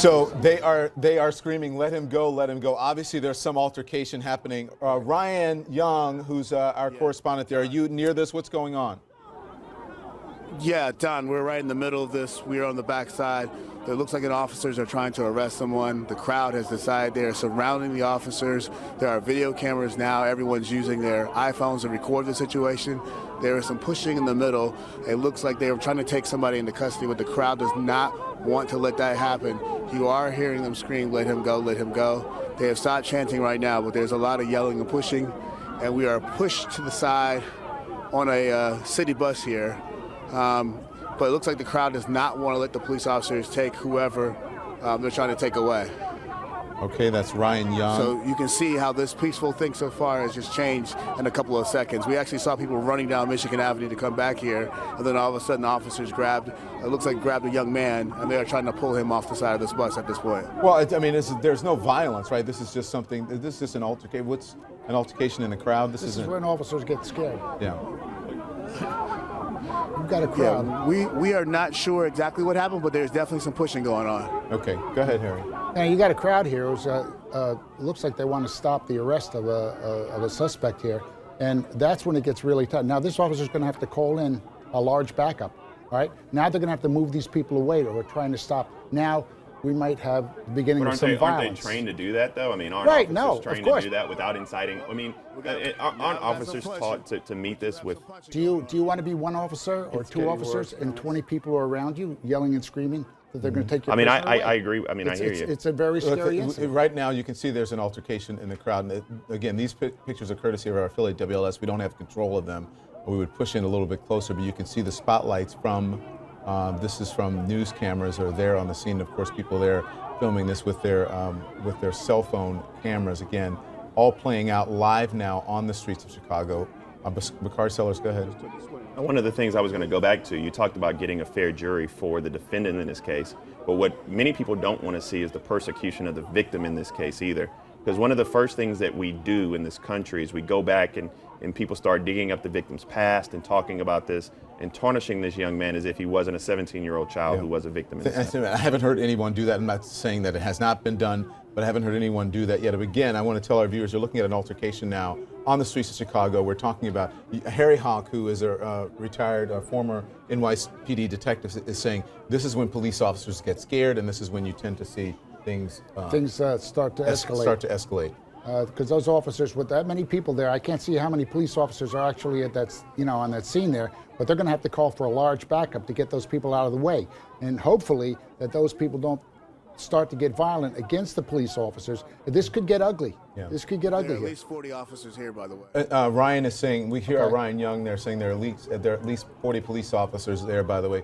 So they are screaming, "Let him go, let him go." Obviously, there's some altercation happening. Ryan Young, who's our correspondent there, are you near this? What's going on? Yeah, Don, we're right in the middle of this. We're on the backside. It looks like officers are trying to arrest someone. The crowd has decided they are surrounding the officers. There are video cameras now. Everyone's using their iPhones to record the situation. There is some pushing in the middle. It looks like they are trying to take somebody into custody, but the crowd does not want to let that happen. You are hearing them scream, "Let him go, let him go." They have stopped chanting right now, but there's a lot of yelling and pushing, and we are pushed to the side on a city bus here. But it looks like the crowd does not want to let the police officers take whoever they're trying to take away. Okay, that's Ryan Young. So you can see how this peaceful thing so far has just changed in a couple of seconds. We actually saw people running down Michigan Avenue to come back here, and then all of a sudden officers grabbed a young man, and they are trying to pull him off the side of this bus at this point. Well, I mean, there's no violence, right? This is just something. This is just an altercation. What's an altercation in the crowd? This is when officers get scared. Yeah. You've got a crowd. Yeah, we are not sure exactly what happened, but there's definitely some pushing going on. Okay, go ahead, Harry. Now you got a crowd here. It looks like they want to stop the arrest of a suspect here, and that's when it gets really tough. Now this officer's going to have to call in a large backup. All right. Now they're going to have to move these people away that we're trying to stop. Now we might have the beginning of some violence. Aren't they trained to do that, though? I mean, aren't right, officers trained to do that without inciting? I mean, aren't officers taught to meet this with? Do you want to be one officer or two officers and 20 people are around you yelling and screaming that they're going to take your I away? agree. I mean, I hear you. It's a very scary incident. Right now, you can see there's an altercation in the crowd. And again, these pictures are courtesy of our affiliate WLS. We don't have control of them. We would push in a little bit closer, but you can see the spotlights from. This is from news cameras are there on the scene. Of course, people there filming this with their cell phone cameras. Again, all playing out live now on the streets of Chicago. Bakari Sellers, go ahead. One of the things I was going to go back to, you talked about getting a fair jury for the defendant in this case, but what many people don't want to see is the persecution of the victim in this case either. Because one of the first things that we do in this country is we go back and people start digging up the victim's past and talking about this and tarnishing this young man as if he wasn't a 17-year-old child who was a victim. I haven't heard anyone do that. I'm not saying that it has not been done, but I haven't heard anyone do that yet. But again, I want to tell our viewers, you're looking at an altercation now on the streets of Chicago. We're talking about Harry Hawk, who is a retired former NYPD detective, is saying this is when police officers get scared, and this is when you tend to see things start to escalate. Because those officers, with that many people there, I can't see how many police officers are actually at that, on that scene there. But they're going to have to call for a large backup to get those people out of the way, and hopefully that those people don't start to get violent against the police officers. This could get ugly. Yeah. This could get ugly. There are at least 40 officers here, by the way. Ryan is saying, we hear Ryan Young there saying there are at least 40 police officers there, by the way.